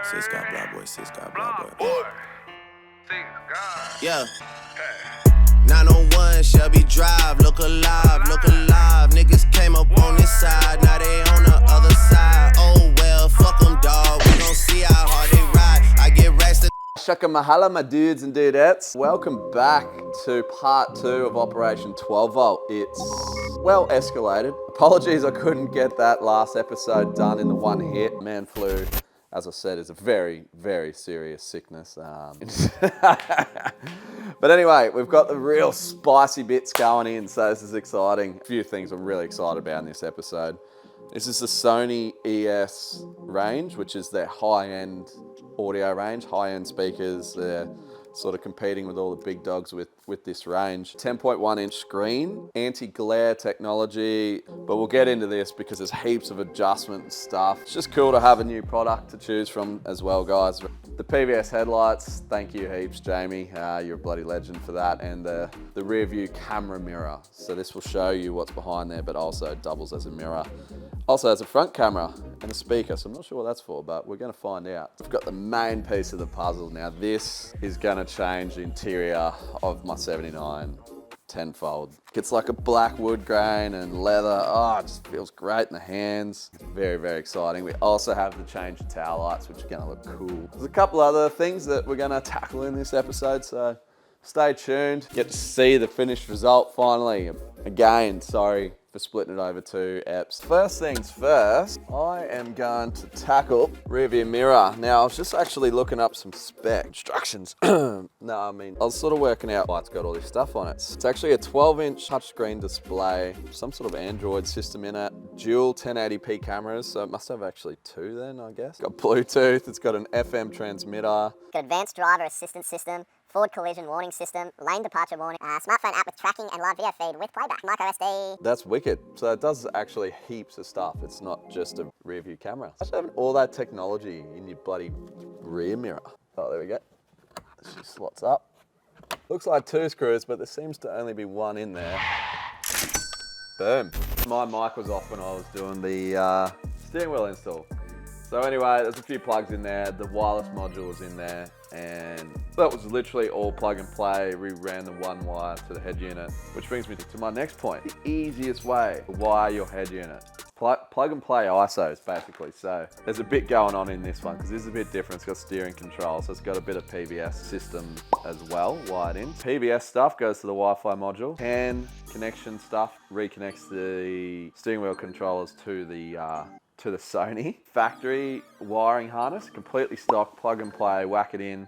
Sis got BlocBoy, sis got BlocBoy. Yeah. 901 Shelby Drive, look alive, look alive. Niggas came up on this side, now they on the other side. Oh well, fuck them, dawg. We gon' see how hard they ride. I get racks to Shaka mahala, my dudes and dudettes. Welcome back to part 2 of Operation 12 Volt. It's well escalated. Apologies I couldn't get that last episode done in the one hit. Man flu, as I said, is a very, very serious sickness. But anyway, we've got the real spicy bits going in, so this is exciting. A few things I'm really excited about in this episode. This is the Sony ES range, which is their high-end audio range, high-end speakers. They're sort of competing with all the big dogs with this range. 10.1 inch screen, anti-glare technology, but we'll get into this because there's heaps of adjustment stuff. It's just cool to have a new product to choose from as well, guys. The PVS headlights, thank you heaps, Jamie. You're a bloody legend for that. And the rear view camera mirror. So this will show you what's behind there, but also doubles as a mirror. Also has a front camera and a speaker, so I'm not sure what that's for, but we're gonna find out. I've got the main piece of the puzzle now. This is gonna change the interior of my 79 tenfold. It's like a black wood grain and leather. Oh, it just feels great in the hands. It's very, very exciting. We also have the change of tail lights, which are gonna look cool. There's a couple other things that we're gonna tackle in this episode, so stay tuned. Get to see the finished result finally. Again, sorry for splitting it over 2 eps. First things first, I am going to tackle rear view mirror. Now, I was just actually looking up some spec instructions. I was sort of working out why it's got all this stuff on it. It's actually a 12-inch touchscreen display, some sort of Android system in it, dual 1080p cameras, so it must have actually 2 then, I guess. Got Bluetooth, it's got an FM transmitter. Got advanced driver assistance system, forward collision warning system, lane departure warning, smartphone app with tracking and live video feed with playback, micro SD. That's wicked. So it does actually heaps of stuff. It's not just a rear view camera. Actually having all that technology in your bloody rear mirror. Oh, there we go. She slots up. Looks like 2 screws, but there seems to only be 1 in there. Boom. My mic was off when I was doing the steering wheel install. So anyway, there's a few plugs in there. The wireless module was in there, and that was literally all plug and play. We ran the 1 wire to the head unit, which brings me to my next point. The easiest way to wire your head unit. Plug and play ISOs, basically. So there's a bit going on in this one, because this is a bit different. It's got steering control, so it's got a bit of PVS system as well, wired in. PVS stuff goes to the Wi-Fi module. CAN connection stuff reconnects the steering wheel controllers to the Sony factory wiring harness, completely stock, plug and play, whack it in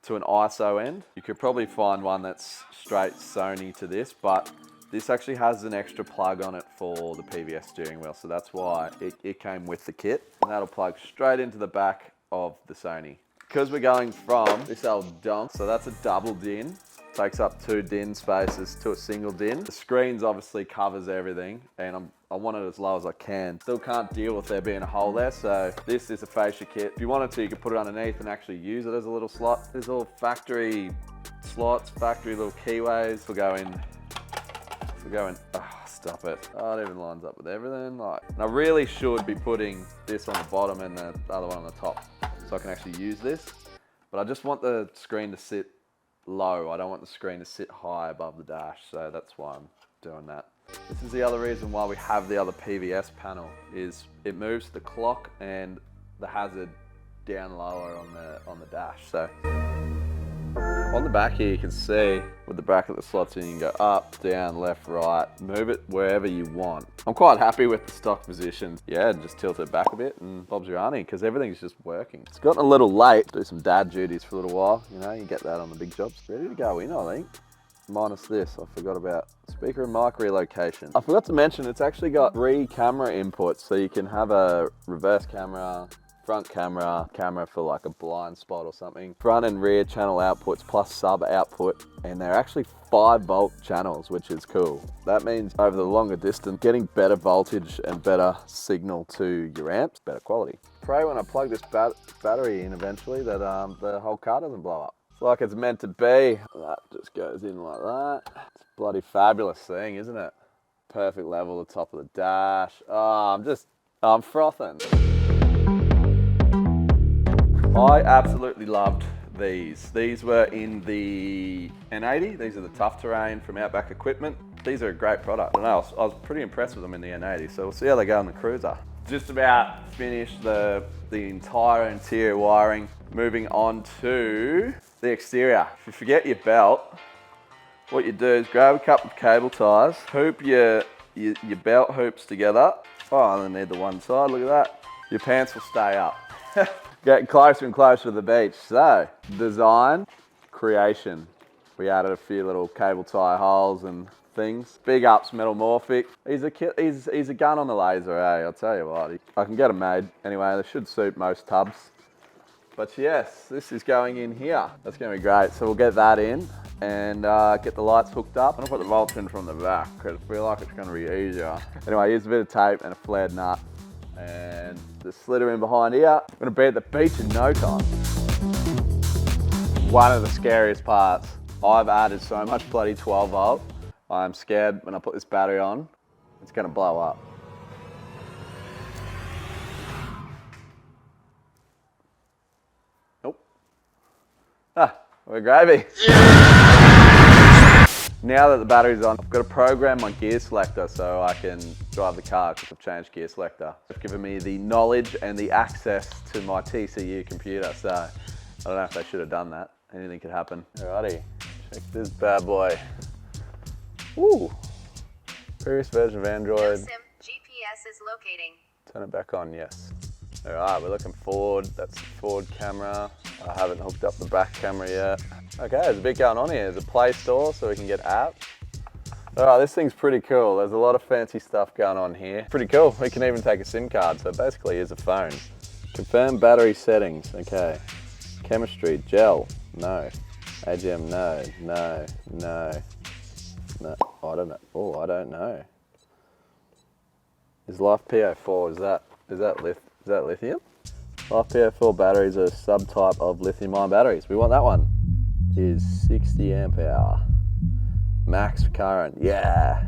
to an ISO end. You could probably find one that's straight Sony to this, but this actually has an extra plug on it for the PVS steering wheel, so that's why it came with the kit. And that'll plug straight into the back of the Sony. Because we're going from this old donk, so that's a double DIN. Takes up 2 DIN spaces to a single DIN. The screens obviously covers everything, and I want it as low as I can. Still can't deal with there being a hole there, so this is a fascia kit. If you wanted to, you could put it underneath and actually use it as a little slot. There's all factory slots, factory little keyways. Stop it. Oh, it even lines up with everything. And I really should be putting this on the bottom and the other one on the top, so I can actually use this. But I just want the screen to sit low. I don't want the screen to sit high above the dash, so that's why I'm doing that. This is the other reason why we have the other PVS panel, is it moves the clock and the hazard down lower on the dash. So on the back here, you can see with the bracket that slots in, you can go up, down, left, right, move it wherever you want. I'm quite happy with the stock position. Yeah, just tilt it back a bit and Bob's your auntie, because everything's just working. It's gotten a little late. Do some dad duties for a little while. You know, you get that on the big jobs. Ready to go in, I think. Minus this, I forgot about speaker and mic relocation. I forgot to mention it's actually got 3 camera inputs, so you can have a reverse camera, front camera for like a blind spot or something, front and rear channel outputs plus sub output, and they're actually 5-volt channels, which is cool. That means over the longer distance, getting better voltage and better signal to your amps, better quality. Pray when I plug this battery in eventually that the whole car doesn't blow up. It's like it's meant to be. That just goes in like that. It's a bloody fabulous thing, isn't it? Perfect level, the top of the dash. Oh, I'm frothing. I absolutely loved these. These were in the N80. These are the tough terrain from Outback Equipment. These are a great product. I don't know, I was pretty impressed with them in the N80, so we'll see how they go in the Cruiser. Just about finished the entire interior wiring. Moving on to the exterior. If you forget your belt, what you do is grab a couple of cable ties, hoop your belt hoops together. Oh, I only need the one side, look at that. Your pants will stay up. Getting closer and closer to the beach. So, design, creation. We added a few little cable tie holes and things. Big ups Metamorphic. He's a gun on the laser, eh? I'll tell you what. I can get them made. Anyway, they should suit most tubs. But yes, this is going in here. That's gonna be great. So we'll get that in and get the lights hooked up. I'm gonna put the bolts in from the back because I feel like it's gonna be easier. Anyway, here's a bit of tape and a flared nut. And the slitter in behind here. I'm gonna be at the beach in no time. One of the scariest parts. I've added so much bloody 12 volt. I'm scared when I put this battery on, it's gonna blow up. Nope. Ah, we're gravy. Now that the battery's on, I've got to program my gear selector so I can drive the car because I've changed gear selector. It's given me the knowledge and the access to my TCU computer, so I don't know if they should have done that. Anything could happen. Alrighty, check this bad boy. Ooh, previous version of Android. Sim, GPS is locating. Turn it back on, yes. All right, we're looking forward. That's the forward camera. I haven't hooked up the back camera yet. Okay, there's a bit going on here. There's a Play Store so we can get apps. All right, this thing's pretty cool. There's a lot of fancy stuff going on here. Pretty cool. We can even take a SIM card, so basically here's a phone. Confirm battery settings, okay. Chemistry, gel, no. AGM, no. No, I don't know. Oh, I don't know. Is Life PO4, is that lithium? Life PO4 batteries are a subtype of lithium-ion batteries. We want that one. Is 60 amp hour. Max current, yeah.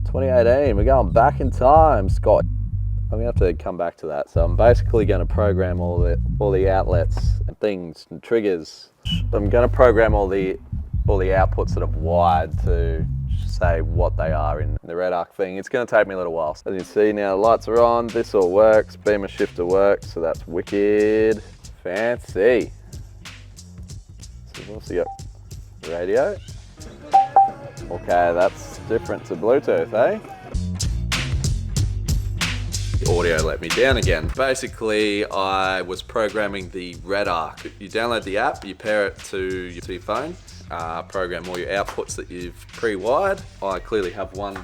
2018, we're going back in time, Scott. I'm gonna have to come back to that. So I'm basically gonna program all the outlets and things and triggers. I'm gonna program all the outputs that I've wired to say what they are in the red arc thing. It's going to take me a little while. As you can see now, the lights are on, this all works, beamer shifter works, so that's wicked fancy. So we've also got radio. Okay, that's different to Bluetooth, eh? The audio let me down again. Basically, I was programming the red arc. You download the app, you pair it to your phone, program all your outputs that you've pre-wired. I clearly have one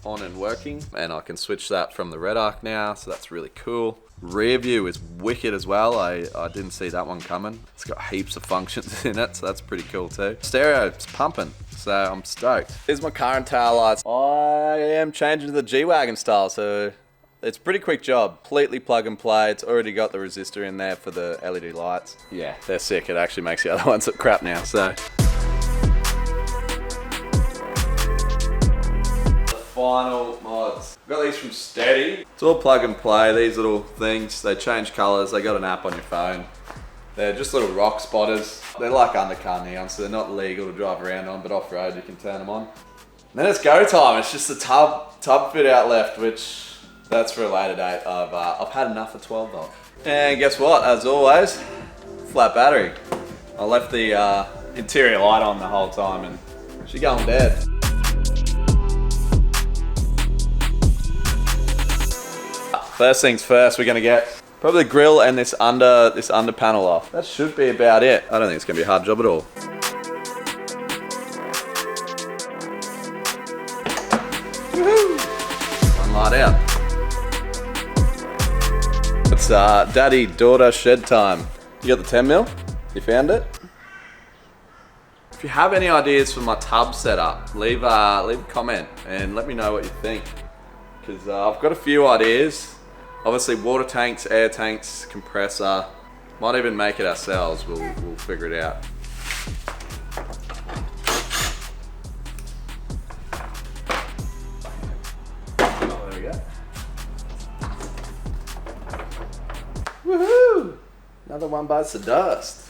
on and working, and I can switch that from the red arc now, so that's really cool. Rear view is wicked as well. I didn't see that one coming. It's got heaps of functions in it, so that's pretty cool too. Stereo's pumping, so I'm stoked. Here's my car and tail lights. I am changing to the G-Wagon style, so it's a pretty quick job. Completely plug and play. It's already got the resistor in there for the LED lights. Yeah, they're sick. It actually makes the other ones look crap now, so. Final mods. Got these from Steady. It's all plug and play. These little things, they change colors. They got an app on your phone. They're just little rock spotters. They're like undercar neons, so they're not legal to drive around on, but off-road you can turn them on. And then it's go time. It's just the tub fit out left, which that's for a later date. I've had enough of 12 volt. And guess what? As always, flat battery. I left the interior light on the whole time, and she's going dead. First things first, we're gonna get probably the grill and this under panel off. That should be about it. I don't think it's gonna be a hard job at all. Woohoo! One light out. It's daddy-daughter shed time. You got the 10 mil? You found it? If you have any ideas for my tub setup, leave a comment and let me know what you think. Because I've got a few ideas. Obviously water tanks, air tanks, compressor. Might even make it ourselves, we'll figure it out. Oh, there we go. Woohoo! Another one bites the dust.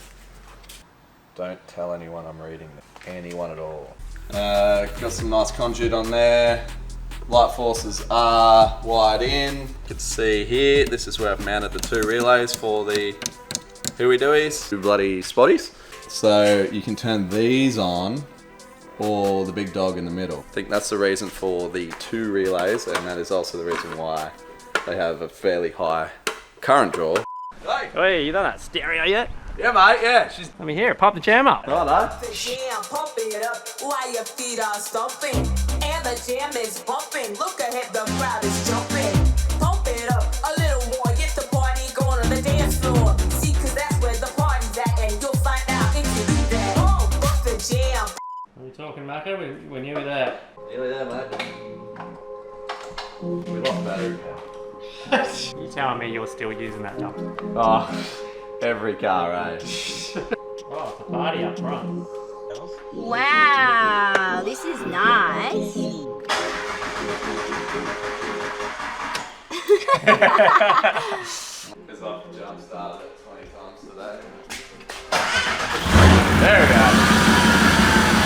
Don't tell anyone I'm reading this. Anyone at all. Got some nice conduit on there. Light forces are wired in. You can see here, this is where I've mounted the 2 relays for the hooey-dooies, 2 bloody spotties. So you can turn these on, or the big dog in the middle. I think that's the reason for the 2 relays, and that is also the reason why they have a fairly high current draw. Hey, you done that stereo yet? Yeah, mate, yeah. Let me hear it. Pop the jam up. Right, The jam, pump it up while your feet are stomping. And the jam is bumping. Look ahead, the crowd is jumping. Pump it up a little more. Get the party going on the dance floor. See, cause that's where the party's at. And you'll find out if you do that. Bump the jam. What are we talking, Macca? We're nearly there. Nearly there, mate. We lost battery power. You telling me you're still using that dump? Oh, every car, eh? Oh, it's a party up front. Wow, this is nice. Because I've jump started it 20 times today. There we go.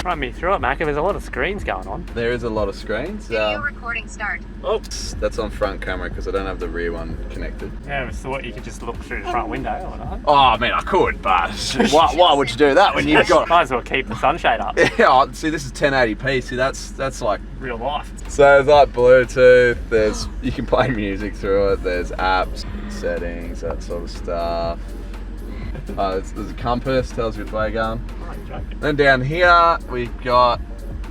Run me through it, Macca. There's a lot of screens going on. There is a lot of screens. Video recording start. Oops, that's on front camera because I don't have the rear one connected. Yeah, I thought you could just look through the front window or not. Oh, I mean, I could, but why would you do that when you've got... Might as well keep the sunshade up. Yeah, see, this is 1080p. See, that's like... Real life. So there's like Bluetooth, you can play music through it, there's apps, settings, that sort of stuff. There's a compass, tells you which way you're going. Oh, you're joking. Then down here, we've got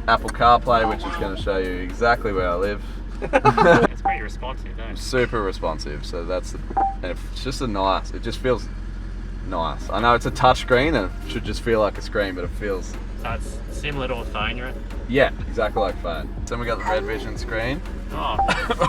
Apple CarPlay, which is going to show you exactly where I live. It's pretty responsive, don't it? Super responsive, so and it's just it just feels nice. I know it's a touch screen and it should just feel like a screen, but it feels... So it's similar to a phone, you're at? Yeah, exactly like phone. Then we got the Redvision screen. Oh.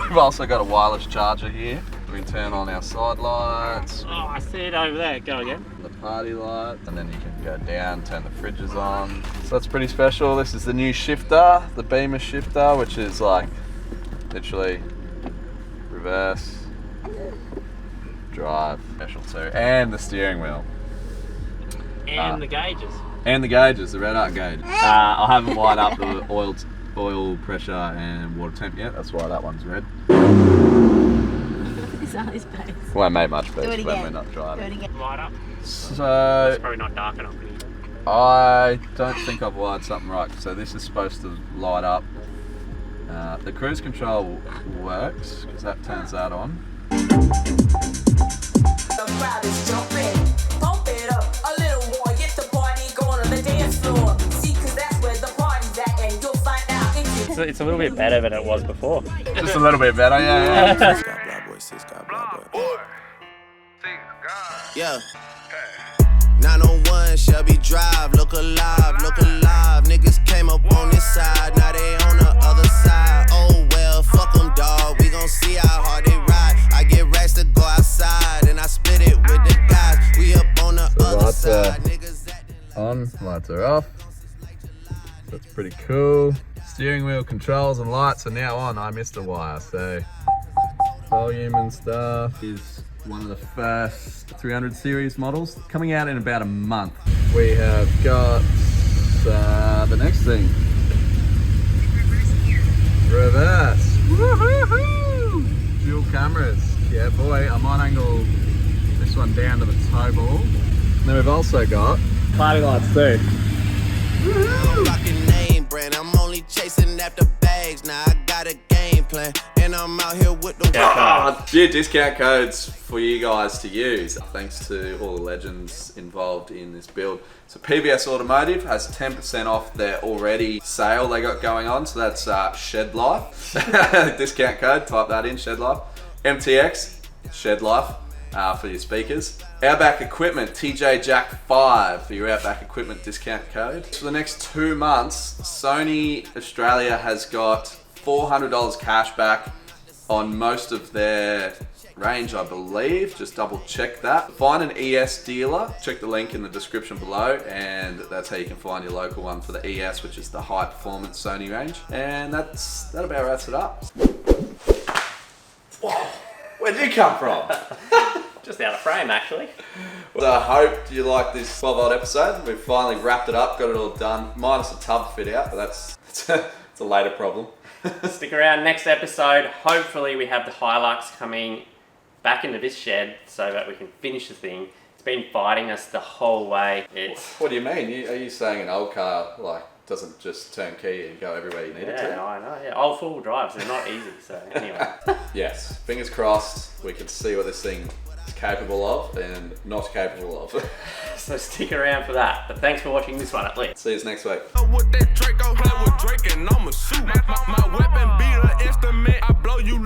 We've also got a wireless charger here. We can turn on our side lights, Oh, I see it over there. Go again. the party light, and then you can go down, turn the fridges on. So that's pretty special. This is the new shifter, the Beamer shifter, which is like literally reverse, drive, special too, and the steering wheel. And the gauges. And the gauges, the red arc gauge. I haven't wired up the oil pressure and water temp yet, that's why that one's red. It's on his face. Won't make much Do it space when again. we're not Do it driving. again. Light up. So, It's probably not dark enough for you. I don't think I've wired something right. So this is supposed to light up. The cruise control works, because that turns that on. The crowd is jumping. Pump it up a little more. Get the party going on the dance floor. See, cause that's where the party's at. And you'll find out if you It's a little bit better than it was before. Just a little bit better, yeah. Sis got BlocBoy, sis got BlocBoy. Yeah. 901 Shelby Drive, look alive, look alive. Niggas came up on this side, now they on the other side. Oh well, fuck them, dawg. We gon' see how hard they ride. I get racks to go outside, and I split it with the guys. We up on the other lights side. Niggas acting like On, lights are off. That's pretty cool. Steering wheel controls and lights are now on. I missed a wire, so volume and stuff is one of the first 300 series models coming out in about a month. We have got the next thing. Reverse. Woohoo! Dual cameras. Yeah, boy, I might angle this one down to the toe ball. And then we've also got party lights too. I'm rocking name brand. I'm only chasing after bags. Now I got a game plan, and I'm out here with the A few discount codes for you guys to use. Thanks to all the legends involved in this build. So PBS Automotive has 10% off their already sale they got going on. So that's Shed Life. Discount code, type that in, Shed Life. MTX, Shed Life. For your speakers. Outback Equipment, TJ Jack 5 for your Outback Equipment discount code. For the next 2 months, Sony Australia has got $400 cash back on most of their range, I believe. Just double check that. Find an ES dealer, check the link in the description below, and that's how you can find your local one for the ES, which is the high performance Sony range. And that about wraps it up. Whoa, where did you come from? Just out of frame, actually. Well, I hope you like this 12-volt episode. We've finally wrapped it up, got it all done, minus a tub fit out, but it's a later problem. Stick around next episode. Hopefully we have the Hilux coming back into this shed so that we can finish the thing. It's been fighting us the whole way. What do you mean? Are you saying an old car doesn't just turn key and go everywhere you need it to? Yeah, I know. Yeah, old four-wheel drives, they're not easy. So anyway. Yes, fingers crossed we can see what this thing is capable of and not capable of. So stick around for that. But thanks for watching this one at least. See you next week. With that Drake, I'll play with Drake and I'ma shoot. My weapon be the instrument. I blow you.